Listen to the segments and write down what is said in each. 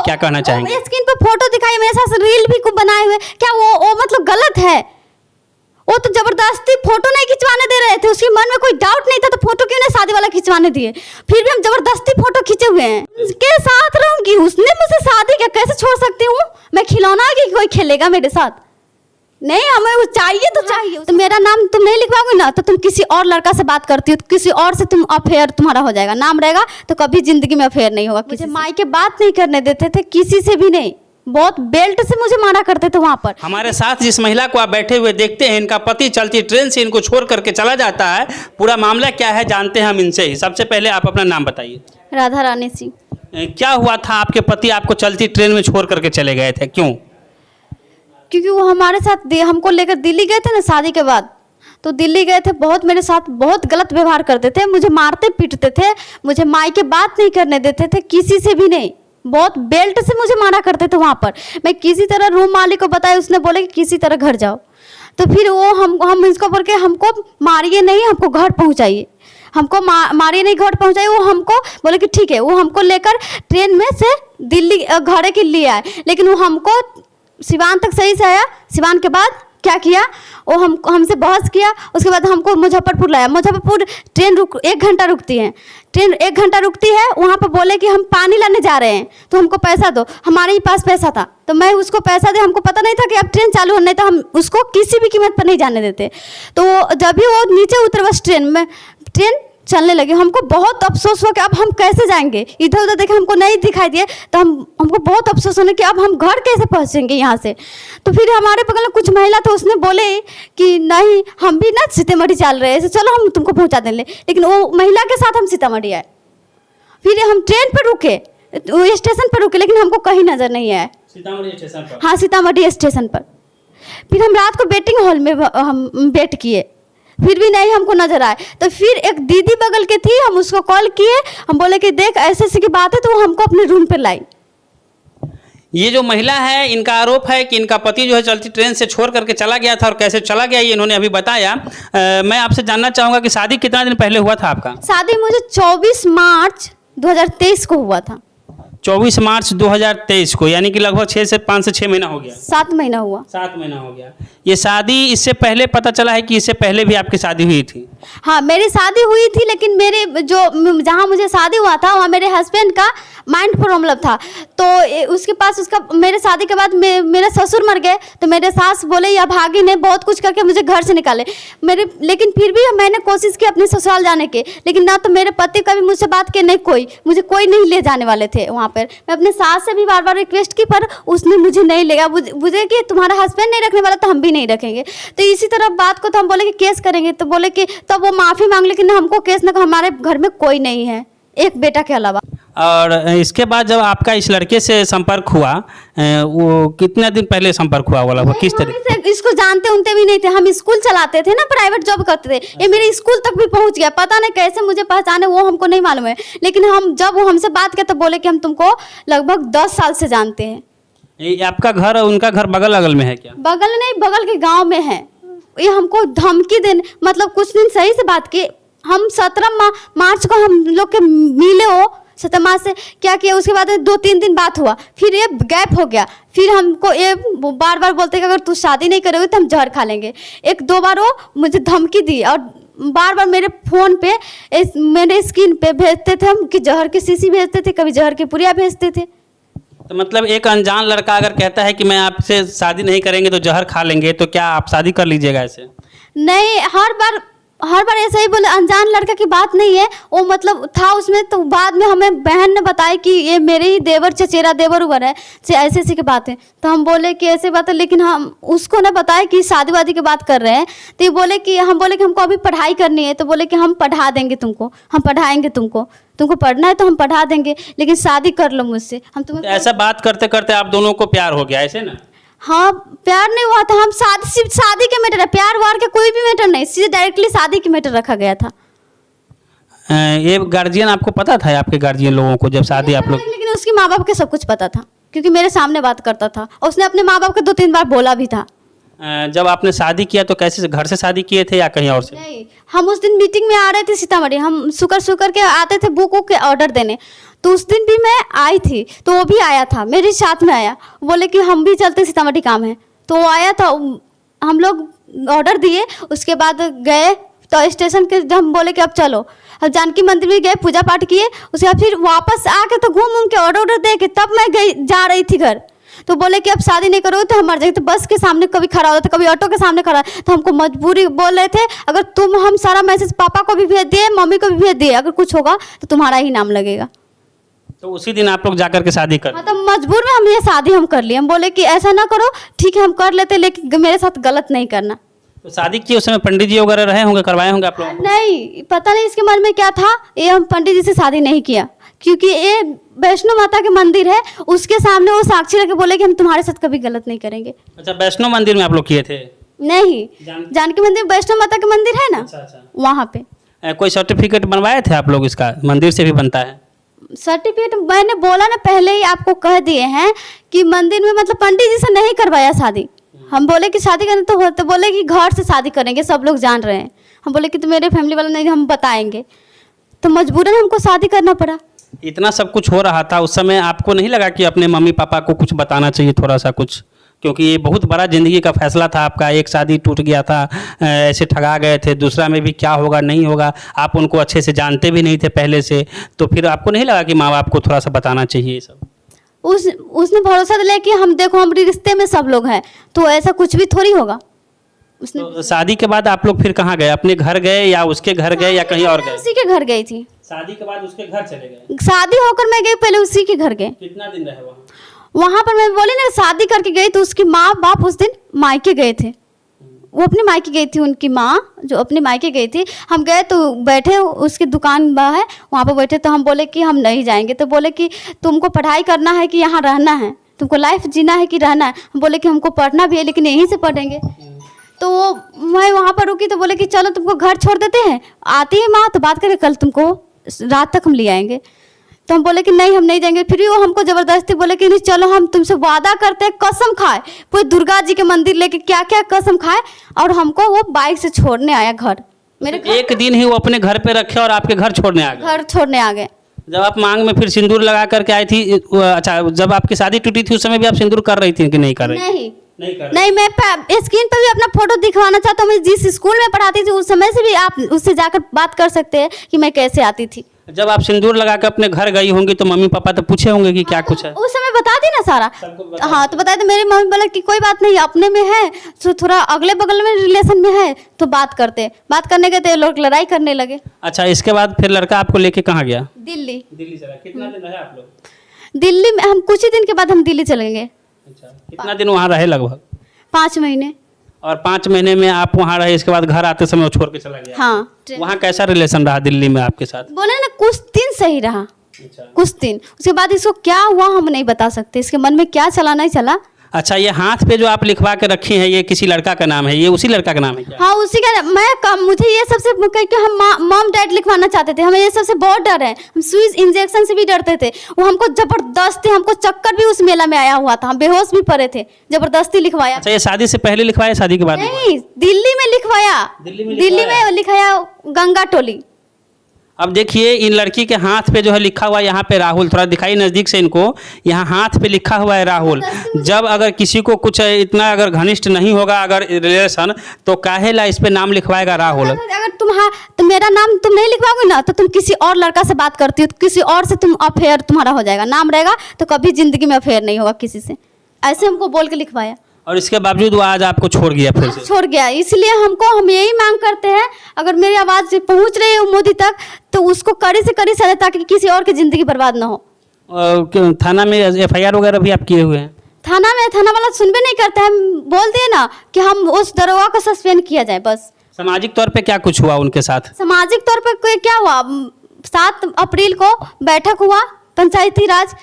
क्या कहना चाहेंगे? स्क्रीन पर फोटो दिखाई, मेरे साथ रील भी कुछ बनाए हुए, क्या वो मतलब गलत है? वो तो जबरदस्ती फोटो नहीं खिंचवाने दे रहे थे, उसके मन में कोई डाउट नहीं था तो फोटो क्यों नहीं शादी वाला खिंचवाने दिए? फिर भी हम जबरदस्ती फोटो खींचे हुए हैं। के साथ रहूंगी, उसने मुझसे शादी क्या कैसे छोड़ सकती हूँ? मैं खिलौना है कि कोई खेलेगा मेरे साथ? नहीं, हमें वो चाहिए तो चाहिए। तो मेरा नाम तुम नहीं लिखवाओगी ना तो तुम किसी और लड़का से बात करती हो, तो किसी और से तुम अफेयर तुम्हारा हो जाएगा, नाम रहेगा तो कभी जिंदगी में अफेयर नहीं होगा। मुझे माई के बात नहीं करने देते थे, किसी से भी नहीं, बहुत बेल्ट से मुझे मारा करते थे वहाँ पर। हमारे साथ जिस महिला को आप बैठे हुए देखते हैं, इनका पति चलती ट्रेन से इनको छोड़ करके चला जाता है। पूरा मामला क्या है जानते हैं हम इनसे ही। सबसे पहले आप अपना नाम बताइए। राधा रानी सिंह। क्या हुआ था, आपके पति आपको चलती ट्रेन में छोड़ करके चले गए थे, क्यों? क्योंकि वो हमारे साथ हमको लेकर दिल्ली गए थे ना शादी के बाद, तो दिल्ली गए थे, बहुत मेरे साथ बहुत गलत व्यवहार करते थे, मुझे मारते पीटते थे, मुझे माई के बात नहीं करने देते थे, किसी से भी नहीं, बहुत बेल्ट से मुझे मारा करते थे वहाँ पर। मैं किसी तरह रूम मालिक को बताया, उसने बोले कि किसी तरह घर जाओ, तो फिर वो हम इसको बोल के हमको मारिए नहीं, हमको घर पहुँचाइए, हमको मारिए नहीं घर पहुँचाइए। वो हमको बोले कि ठीक है, वो हमको लेकर ट्रेन में से दिल्ली घर के लिए आए, लेकिन वो हमको सिवान तक सही से आया। सिवान के बाद क्या किया, वो हमसे बहस किया, उसके बाद हमको मुजफ्फरपुर लाया। मुजफ्फरपुर ट्रेन 1 घंटा रुकती है, ट्रेन 1 घंटा रुकती है, वहाँ पर बोले कि हम पानी लाने जा रहे हैं तो हमको पैसा दो। हमारे ही पास पैसा था तो मैं उसको पैसा दे, हमको पता नहीं था कि अब ट्रेन चालू होने, तो हम उसको किसी भी कीमत पर नहीं जाने देते। तो जब भी वो नीचे उतरे बस ट्रेन में, ट्रेन चलने लगे, हमको बहुत अफसोस हुआ कि अब हम कैसे जाएंगे, इधर उधर देखे हमको नहीं दिखाई दिए, तो हमको बहुत अफसोस होने कि अब हम घर कैसे पहुँचेंगे यहाँ से। तो फिर हमारे बगल में कुछ महिला थे, उसने बोले कि नहीं हम भी ना सीतामढ़ी चल रहे हैं, चलो हम तुमको पहुँचा देंगे, लेकिन वो महिला के साथ हम सीतामढ़ी आए। फिर हम ट्रेन पर रुके, स्टेशन पर रुके, लेकिन हमको कहीं नजर नहीं आया। सीतामढ़ी स्टेशन पर? हाँ, सीतामढ़ी स्टेशन पर। फिर हम रात को वेटिंग हॉल में हम वेट किए, फिर भी नहीं हमको नजर आए। तो फिर एक दीदी बगल के थी, हम उसको कॉल किए, हम बोले कि देख ऐसे ऐसे की बात है, तो वो हमको अपने रूम पर लाई। ये जो महिला है, इनका आरोप है कि इनका पति जो है चलती ट्रेन से छोड़ करके चला गया था, और कैसे चला गया ये इन्होंने अभी बताया। मैं आपसे जानना चाहूँगा कि शादी कितना दिन पहले हुआ था आपका? शादी मुझे 24 मार्च 2023 को हुआ था। 24 मार्च 2023 को, यानी कि लगभग 5 से 6 महीना हो गया। 7 महीना हुआ। 7 महीना हो गया। ये शादी इससे पहले पता चला है कि इससे पहले भी आपकी शादी हुई थी? हाँ, मेरी शादी हुई थी, लेकिन मेरे जहाँ मुझे शादी हुआ था वहाँ मेरे हस्बैंड का माइंड प्रॉब्लम था, तो उसके पास मेरे शादी के बाद मेरे ससुर मर गए, तो मेरे सास बोले या भागी ने बहुत कुछ करके मुझे घर से निकाले लेकिन फिर भी मैंने कोशिश की अपने ससुराल जाने के, लेकिन ना तो मेरे पति कभी मुझसे बात किए, नहीं मुझे कोई नहीं ले जाने वाले थे वहाँ पर। मैं अपने सास से भी बार बार रिक्वेस्ट की, पर उसने मुझे नहीं लेगा, मुझे कि तुम्हारा हस्बैंड नहीं रखने वाला तो हम भी नहीं रखेंगे। तो इसी तरह बात को तो हम बोले कि केस करेंगे, तो बोले कि तब वो माफ़ी मांग, लेकिन हमको केस न, हमारे घर में कोई नहीं है एक बेटा के अलावा। और इसके बाद जब आपका इस लड़के से संपर्क हुआ, वो कितने दिन पहले संपर्क हुआ वाला, वो किस तरह से इसको जानते उनते भी नहीं थे। हम स्कूल चलाते थे ना, प्राइवेट जॉब करते थे, ये मेरे स्कूल तक भी पहुंच गया, पता नहीं कैसे मुझे पहचाने वो हमको नहीं मालूम है, लेकिन हम जब वो हमसे बात किया तो बोले कि हम तुमको लगभग 10 साल से जानते हैं। ये आपका घर और उनका घर बगल अगल में है क्या? बगल नहीं, बगल के गाँव में है। ये हमको धमकी देने, मतलब कुछ दिन सही से बात की, हम 17 मार्च को हम लोग के मिले, हो 17 मार्च से क्या किया, उसके बाद 2-3 दिन बात हुआ, फिर ये गैप हो गया। फिर हमको ये बार बार बोलते कि अगर तू शादी नहीं करोगे तो हम जहर खा लेंगे। 1-2 बार वो मुझे धमकी दी, और बार बार मेरे फ़ोन पे मेरे स्क्रीन पे भेजते थे हम कि जहर की शीशी भेजते थे, कभी जहर की पुड़िया भेजते थे। तो मतलब एक अनजान लड़का अगर कहता है कि मैं आपसे शादी नहीं करेंगे तो जहर खा लेंगे, तो क्या आप शादी कर लीजिएगा ऐसे? नहीं, हर बार ऐसा ही बोले। अनजान लड़का की बात नहीं है, वो मतलब था उसमें, तो बाद में हमें बहन ने बताया कि ये मेरे ही देवर चचेरा देवर उवर है, ऐसे ऐसी की बात है। तो हम बोले कि ऐसे बात है, लेकिन हम उसको ना बताया कि शादी वादी की बात कर रहे हैं। तो ये बोले कि हमको अभी पढ़ाई करनी है, तो बोले कि हम पढ़ा देंगे तुमको, हम पढ़ाएंगे तुमको पढ़ना है तो हम पढ़ा देंगे, लेकिन शादी कर लो मुझसे, हम तुम्हें। ऐसा बात करते करते आप दोनों को प्यार हो गया ऐसे ना? हाँ, प्यार नहीं हुआ था, हम सिर्फ शादी के मैटर है, प्यार वार के कोई भी मैटर नहीं, सीधे डायरेक्टली शादी के मैटर रखा गया था। ये गार्जियन आपको पता था, आपके गार्जियन लोगों को जब शादी आप लोग? लेकिन उसके माँ बाप के सब कुछ पता था, क्योंकि मेरे सामने बात करता था, और उसने अपने माँ बाप को 2-3 बार बोला भी था। जब आपने शादी किया तो कैसे घर से शादी किए थे या कहीं और से? नहीं, हम उस दिन मीटिंग में आ रहे थे सीतामढ़ी, हम शुक्र के आते थे बुक के ऑर्डर देने, तो उस दिन भी मैं आई थी, तो वो भी आया था मेरे साथ में आया, बोले कि हम भी चलते सीतामढ़ी काम है, तो वो आया था, हम लोग ऑर्डर दिए, उसके बाद गए तो स्टेशन के हम बोले कि अब चलो, अब जानकी मंदिर भी गए, पूजा पाठ किए, उसके बाद फिर वापस आके तो घूम के ऑर्डर दे के तब मैं गई जा रही थी घर, तो बोले कि अब शादी नहीं करोगे तो हम मर जाएंगे, तो बस के सामने कभी खड़ा होता था, कभी ऑटो के सामने खड़ा, तो हमको मजबूरी बोल रहे थे अगर तुम, हम सारा मैसेज पापा को भी भेज दिए, मम्मी को भी भेज दिए, अगर कुछ होगा तो तुम्हारा ही नाम लगेगा। तो उसी दिन आप लोग जाकर के शादी कर, मतलब मजबूर में हम ये शादी हम कर लिए, हम बोले कि ऐसा ना करो, ठीक है हम कर लेते, लेकिन मेरे साथ गलत नहीं करना। तो शादी की उस समय पंडित जी वगैरह रहे होंगे, करवाए होंगे आप लोग? नहीं, पता नहीं इसके मन में क्या था, ये हम पंडित जी से शादी नहीं किया, क्योंकि ये वैष्णो माता के मंदिर है, उसके सामने वो साक्षी रख के बोले कि हम तुम्हारे साथ कभी गलत नहीं करेंगे। अच्छा, वैष्णो मंदिर में आप लोग किए थे? नहीं, जानकी मंदिर वैष्णो माता का मंदिर है ना, अच्छा। वहाँ पे। कोई सर्टिफिकेट बनवाए थे आप लोग? इसका मंदिर से भी बनता है सर्टिफिकेट, मैंने बोला ना पहले ही आपको कह दिए हैं कि मंदिर में मतलब पंडित जी से नहीं करवाया शादी, हम बोले कि शादी करने तो होते, बोले कि घर से शादी करेंगे, सब लोग जान रहे हैं, हम बोले कि तो मेरे फैमिली वाले नहीं, हम बताएंगे, तो मजबूरन हमको शादी करना पड़ा। इतना सब कुछ हो रहा था उस समय, आपको नहीं लगा कि अपने मम्मी पापा को कुछ बताना चाहिए थोड़ा सा कुछ? क्योंकि ये बहुत बड़ा ज़िंदगी का फैसला था आपका, एक शादी टूट गया था, ऐसे ठगा गए थे, दूसरा में भी क्या होगा नहीं होगा, आप उनको अच्छे से जानते भी नहीं थे पहले से, तो फिर आपको नहीं लगा कि माँ बाप को थोड़ा सा बताना चाहिए ये सब? उसने भरोसा दिलाया कि हम देखो हम रिश्ते में सब लोग हैं, तो ऐसा कुछ भी थोड़ी होगा। उसने तो शादी के बाद आप लोग फिर कहाँ गए? अपने घर गए या उसके घर गए या कहीं और गए? उसी के घर गई थी। शादी के बाद उसके घर चले गए? शादी होकर मैं गई, पहले उसी के घर गए। कितना दिन रहे वहाँ? वहाँ पर मैं बोली ना शादी करके गई, तो उसकी माँ बाप उस दिन मायके गए थे, वो अपने मायके गई थी, उनकी माँ जो अपने मायके गई थी, हम गए तो बैठे, उसकी दुकान बा है वहाँ पर बैठे, तो हम बोले कि हम नहीं जाएंगे, तो बोले कि तुमको पढ़ाई करना है कि यहाँ रहना है, तुमको लाइफ जीना है कि रहना है, हम बोले कि हमको पढ़ना भी है लेकिन यहीं से पढ़ेंगे, तो मैं वहाँ पर रुकी, तो बोले कि चलो तुमको घर छोड़ देते हैं, आती है माँ तो बात करें, कल तुमको रात तक हम ले आएंगे, तो हम बोले कि नहीं हम नहीं जाएंगे, फिर भी वो हमको ज़बरदस्ती बोले कि नहीं चलो हम तुमसे वादा करते हैं, कसम खाए, पूरे दुर्गा जी के मंदिर लेके क्या क्या कसम खाए, और हमको वो बाइक से छोड़ने आया घर, मेरे घर एक दिन ही वो अपने घर पे रखे और आपके घर छोड़ने आ गए? घर छोड़ने आ गए। जब आप मांग में फिर सिंदूर लगा करके आई थी, अच्छा जब आपकी शादी टूटी थी उस समय भी आप सिंदूर कर रही थी कि नहीं कर रही? नहीं कर नहीं, मैं स्क्रीन पर भी अपना फोटो दिखवाना चाहता हूँ, मैं जिस स्कूल में पढ़ाती थी उस समय से भी आप उससे जाकर बात कर सकते हैं कि मैं कैसे आती थी। जब आप सिंदूर लगा कर अपने घर गई होंगी तो मम्मी पापा तो पूछे होंगे कि क्या कुछ है? उस समय बता दी ना सारा, हाँ तो बताया, तो मेरी मम्मी बोला कि कोई बात नहीं, अपने में है तो थोड़ा अगले बगल में रिलेशन में है तो बात करते, बात करने गए तो लोग लड़ाई करने लगे। अच्छा, इसके बाद फिर लड़का आपको लेके कहाँ गया? दिल्ली। दिल्ली चला? कितना दिन रहे आप लोग? दिल्ली में हम कुछ ही दिन के बाद हम दिल्ली चलेंगे। अच्छा, कितना दिन वहाँ रहे? लगभग 5 महीने। और 5 महीने में आप वहाँ रहे, इसके बाद घर आते समय वो छोड़ के चला गया? हाँ। वहाँ कैसा रिलेशन रहा दिल्ली में आपके साथ? बोले ना कुछ दिन सही रहा। अच्छा। कुछ दिन, उसके बाद इसको क्या हुआ हम नहीं बता सकते, इसके मन में क्या चला नहीं चला। अच्छा, ये हाथ पे जो आप लिखवा के रखी हैं ये किसी लड़का का नाम है? ये उसी लड़का का नाम है क्या? हाँ उसी का। मुझे ये सबसे क्योंकि हम मॉम डैड लिखवाना चाहते थे, हमें ये सबसे बहुत डर है, हम सुई इंजेक्शन से भी डरते थे, वो हमको जबरदस्ती, हमको चक्कर भी उस मेला में आया हुआ था, हम बेहोश भी पड़े थे, जबरदस्ती लिखवाया। अच्छा, ये शादी से पहले लिखवाया शादी के बाद? नहीं, दिल्ली में लिखवाया। दिल्ली में लिखाया गंगा टोली। अब देखिए इन लड़की के हाथ पे जो है लिखा हुआ है यहाँ पे राहुल, थोड़ा दिखाई नज़दीक से इनको, यहाँ हाथ पे लिखा हुआ है राहुल। जब अगर किसी को कुछ इतना अगर घनिष्ठ नहीं होगा अगर रिलेशन, तो काहेला इस पे नाम लिखवाएगा राहुल? अगर तो मेरा नाम तुम नहीं लिखवाओगे ना तो तुम किसी और लड़का से बात करती हो, तो किसी और से तुम अफेयर तुम्हारा हो जाएगा, नाम रहेगा तो कभी जिंदगी में अफेयर नहीं होगा किसी से, ऐसे हमको बोल के लिखवाया। और इसके बावजूद वो आज आपको छोड़ गया फिर से? छोड़ गया, इसलिए हम यही मांग करते हैं, अगर मेरी आवाज़ पहुंच रही है मोदी तक तो उसको कड़ी से कड़ी सजा, ताकि किसी और की ज़िंदगी बर्बाद ना हो। थाना में FIR वगैरह भी आप किए हुए हैं? थाना वाला सुनबे नहीं करते, हम बोल दिए ना कि हम उस दरोगा को सस्पेंड किया जाए बस। सामाजिक तौर पे क्या कुछ हुआ उनके साथ? सामाजिक तौर पर क्या हुआ, 7 अप्रैल को बैठक हुआ, पंचायती राज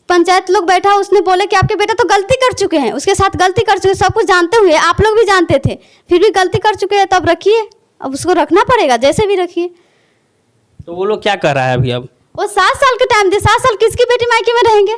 पंचायत लोग बैठा, उसने बोले कि आपके बेटा तो गलती कर चुके हैं, उसके साथ गलती कर चुके, सब कुछ जानते हुए, आप लोग भी जानते थे, फिर भी गलती कर चुके हैं, तब रखिए, अब उसको रखना पड़ेगा, जैसे भी रखिए। तो वो लोग क्या कर रहा है अभी? अब वो 7 साल के टाइम दे, 7 साल किसकी बेटी मायके में रहेंगे?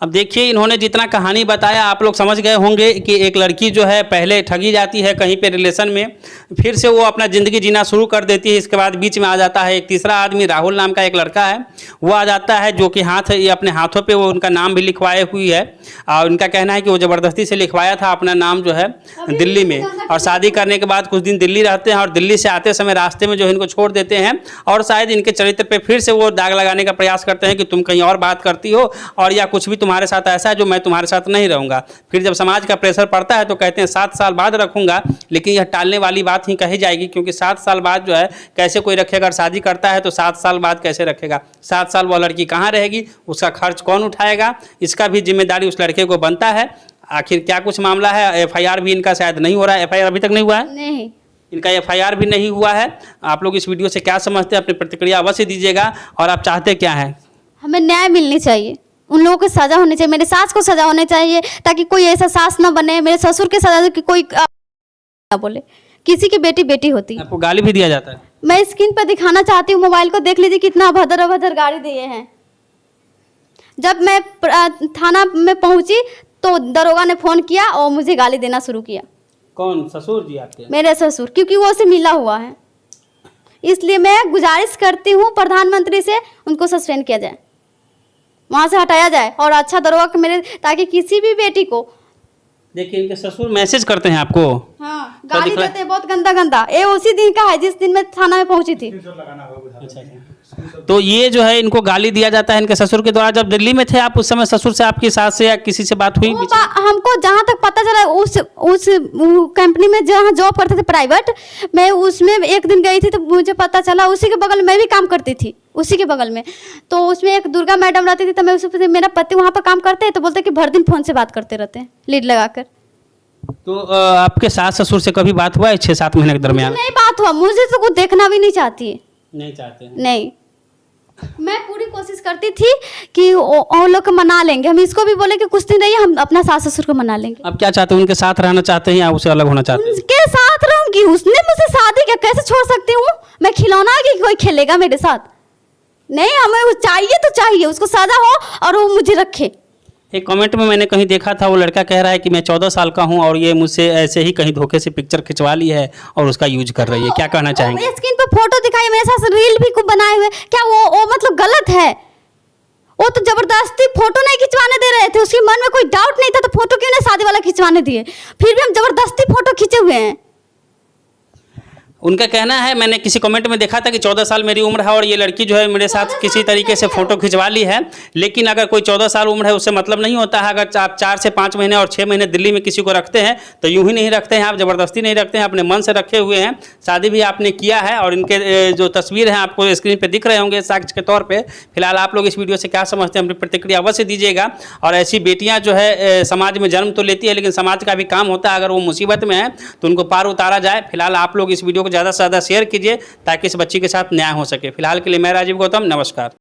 अब देखिए इन्होंने जितना कहानी बताया आप लोग समझ गए होंगे कि एक लड़की जो है पहले ठगी जाती है कहीं पे रिलेशन में, फिर से वो अपना ज़िंदगी जीना शुरू कर देती है। इसके बाद बीच में आ जाता है एक तीसरा आदमी, राहुल नाम का एक लड़का है, वो आ जाता है जो कि ये अपने हाथों पे वो उनका नाम भी लिखवाए हुई है। और उनका कहना है कि वो ज़बरदस्ती से लिखवाया था अपना नाम जो है दिल्ली में, और शादी करने के बाद कुछ दिन दिल्ली रहते हैं और दिल्ली से आते समय रास्ते में जो है इनको छोड़ देते हैं और शायद इनके चरित्र पे फिर से वो दाग लगाने का प्रयास करते हैं कि तुम कहीं और बात करती हो और या कुछ भी तुम्हारे साथ ऐसा है जो मैं तुम्हारे साथ नहीं रहूँगा। फिर जब समाज का प्रेशर पड़ता है तो कहते हैं 7 साल बाद रखूँगा, लेकिन यह टालने वाली बात ही कही जाएगी क्योंकि 7 साल बाद जो है कैसे कोई रखेगा। अगर शादी करता है तो 7 साल बाद कैसे रखेगा, 7 साल वह लड़की कहाँ रहेगी, उसका खर्च कौन उठाएगा, इसका भी जिम्मेदारी उस लड़के को बनता है। आखिर क्या कुछ मामला है, FIR भी इनका शायद नहीं हो रहा है, FIR अभी तक नहीं हुआ है, नहीं इनका FIR भी नहीं हुआ है। आप लोग इस वीडियो से क्या समझते हैं, अपनी प्रतिक्रिया अवश्य दीजिएगा। और आप चाहते क्या हैं? हमें न्याय मिलनी चाहिए, उन लोगों को सजा होनी चाहिए, मेरे सास को सजा होनी चाहिए ताकि कोई ऐसा सास ना बने, मेरे ससुर के सजा कि कोई ना बोले किसी की बेटी बेटी होती है। आपको गाली भी दिया जाता है? मैं स्क्रीन पर दिखाना चाहती हूँ, मोबाइल को देख लीजिए कितना अभद्र अभद्र गाली दिए हैं। जब मैं थाना में पहुंची तो दरोगा ने फोन किया और मुझे गाली देना शुरू किया। कौन, ससुर जी आपके? मेरे ससुर, क्योंकि वो से मिला हुआ है। इसलिए मैं गुजारिश करती हूँ प्रधानमंत्री से उनको सस्पेंड किया जाए, वहाँ से हटाया जाए और अच्छा दरोगा के मेरे, ताकि किसी भी बेटी को। देखिए इनके ससुर मैसेज करते हैं आपको, हाँ, गाली देते हैं बहुत गंदा गंदा। ये उसी दिन का है जिस दिन मैं थाना में पहुंची थी। तो ये जो है इनको गाली दिया जाता है इनके ससुर के द्वारा। जब दिल्ली में थे आप उस समय ससुर से आपकी सास से या किसी से बात हुई? हमको जहाँ तक पता चला उस कंपनी में जहाँ जॉब करते थे प्राइवेट, मैं उसमें एक दिन गई थी तो मुझे पता चला, उसी के बगल में भी काम करती थी, उसी के बगल में। तो उसमें एक दुर्गा मैडम रहती थी, तो मैं उससे, मेरा पति वहाँ पर काम करते हैं तो बोलते कि भर दिन फोन से बात करते रहते हैं लीड लगाकर। तो आपके सास ससुर से कभी बात हुआ है 6-7 महीने के दरमियान? नहीं बात हुआ, मुझे तो कुछ देखना भी नहीं चाहती है। नहीं चाहते हैं? नहीं, मैं पूरी कोशिश करती थी कि वो लोग को मना लेंगे, हम इसको भी बोले कि कुछ दिन रहिए, हम अपना सास ससुर को मना लेंगे। अब क्या चाहते हैं, उनके साथ रहना चाहते हैं या उससे अलग होना चाहते हैं? उनके साथ रहूंगी, उसने मुझसे शादी किया, कैसे छोड़ सकती हूँ मैं? खिलौना कि कोई खेलेगा मेरे साथ? नहीं, हमें वो चाहिए तो चाहिए, उसको सजा हो और वो मुझे रखे। एक कमेंट में मैंने कहीं देखा था, वो लड़का कह रहा है कि मैं 14 साल का हूं और ये मुझसे ऐसे ही कहीं धोखे से पिक्चर खिंचवा ली है और उसका यूज कर रही है। क्या कहना चाहेंगे? स्क्रीन पर फोटो दिखाई, मेरे साथ रील भी कुछ बनाए हुए, क्या वो मतलब गलत है? वो तो जबरदस्ती फोटो नहीं खिंचवाने दे रहे थे, उसके मन में कोई डाउट नहीं था तो फोटो क्यों नहीं शादी वाला खिंचवाने दिए? फिर भी हम जबरदस्ती फोटो खींचे हुए हैं। उनका कहना है, मैंने किसी कमेंट में देखा था कि 14 साल मेरी उम्र है और ये लड़की जो है मेरे साथ किसी तरीके से फ़ोटो खिंचवा ली है। लेकिन अगर कोई 14 साल उम्र है उससे मतलब नहीं होता है। अगर आप 4 से 5 महीने और 6 महीने दिल्ली में किसी को रखते हैं तो यूं ही नहीं रखते हैं, आप ज़बरदस्ती नहीं रखते हैं, अपने मन से रखे हुए हैं। शादी भी आपने किया है और इनके जो तस्वीर हैं आपको स्क्रीन पर दिख रहे होंगे साक्ष्य के तौर पर। फिलहाल आप लोग इस वीडियो से क्या समझते हैं, अपनी प्रतिक्रिया अवश्य दीजिएगा। और ऐसी बेटियाँ जो है समाज में जन्म तो लेती है, लेकिन समाज का भी काम होता है, अगर वो मुसीबत में है तो उनको पार उतारा जाए। फिलहाल आप लोग इस वीडियो को ज़्यादा से ज़्यादा शेयर कीजिए ताकि इस बच्ची के साथ न्याय हो सके। फिलहाल के लिए मैं राजीव गौतम, नमस्कार।